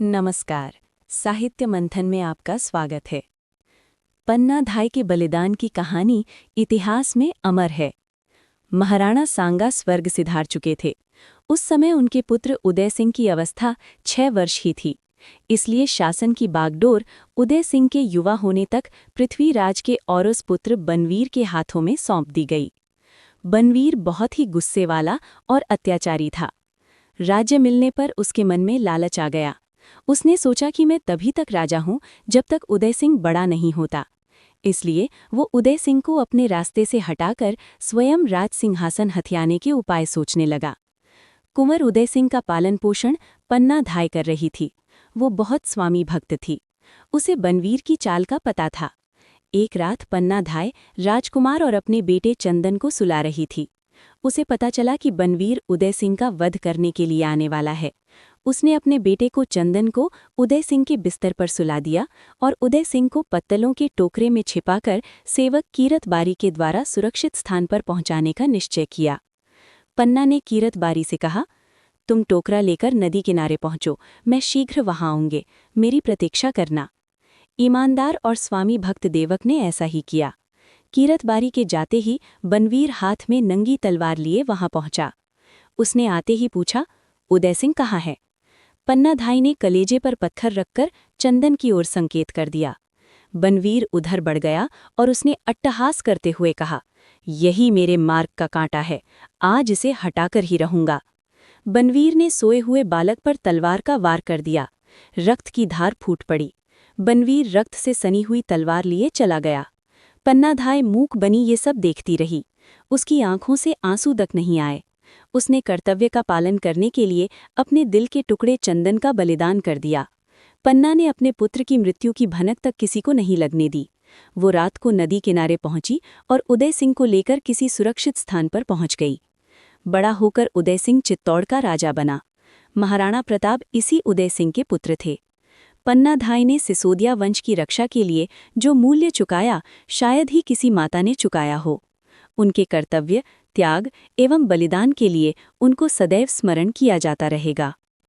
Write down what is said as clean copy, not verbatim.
नमस्कार। साहित्य मंथन में आपका स्वागत है। पन्ना धाय के बलिदान की कहानी इतिहास में अमर है। महाराणा सांगा स्वर्ग सिधार चुके थे। उस समय उनके पुत्र उदय सिंह की अवस्था 6 वर्ष ही थी। इसलिए शासन की बागडोर उदय सिंह के युवा होने तक पृथ्वीराज के औरस पुत्र बनवीर के हाथों में सौंप दी गई। बनवीर बहुत ही गुस्से वाला और अत्याचारी था। राज्य मिलने पर उसके मन में लालच आ गया। उसने सोचा कि मैं तभी तक राजा हूं जब तक उदय सिंह बड़ा नहीं होता। इसलिए वो उदय सिंह को अपने रास्ते से हटाकर स्वयं राज सिंहासन हथियाने के उपाय सोचने लगा। कुंवर उदय सिंह का पालन पोषण पन्ना धाय कर रही थी। वो बहुत स्वामी भक्त थी। उसे बनवीर की चाल का पता था। एक रात पन्ना धाय राजकुमार और अपने बेटे चंदन को सुला रही थी। उसे पता चला कि बनवीर उदय सिंह का वध करने के लिए आने वाला है। उसने अपने बेटे को चंदन को उदय सिंह के बिस्तर पर सुला दिया और उदय सिंह को पत्तलों के टोकरे में छिपाकर सेवक कीरत बारी के द्वारा सुरक्षित स्थान पर पहुंचाने का निश्चय किया। पन्ना ने कीरत बारी से कहा, तुम टोकरा लेकर नदी किनारे पहुंचो, मैं शीघ्र वहां आऊंगे, मेरी प्रतीक्षा करना। ईमानदार और स्वामी भक्त देवक ने ऐसा ही किया। कीरत बारी के जाते ही बनवीर हाथ में नंगी तलवार लिए वहां पहुंचा। उसने आते ही पूछा, उदय सिंह कहाँ है? पन्ना धाई ने कलेजे पर पत्थर रखकर चंदन की ओर संकेत कर दिया। बनवीर उधर बढ़ गया और उसने अट्टहास करते हुए कहा, यही मेरे मार्ग का कांटा है, आज इसे हटाकर ही रहूंगा। बनवीर ने सोए हुए बालक पर तलवार का वार कर दिया। रक्त की धार फूट पड़ी। बनवीर रक्त से सनी हुई तलवार लिए चला गया। पन्ना धाय मूक बनी ये सब देखती रही। उसकी आंखों से आंसू तक नहीं आए। उसने कर्तव्य का पालन करने के लिए अपने दिल के टुकड़े चंदन का बलिदान कर दिया। पन्ना ने अपने पुत्र की मृत्यु की भनक तक किसी को नहीं लगने दी। वो रात को नदी किनारे पहुंची और उदय सिंह को लेकर किसी सुरक्षित स्थान पर पहुंच गई। बड़ा होकर उदय सिंह चित्तौड़ का राजा बना। महाराणा प्रताप इसी उदय सिंह के पुत्र थे। पन्ना धाय ने सिसोदिया वंश की रक्षा के लिए जो मूल्य चुकाया, शायद ही किसी माता ने चुकाया हो। उनके कर्तव्य, त्याग एवं बलिदान के लिए उनको सदैव स्मरण किया जाता रहेगा।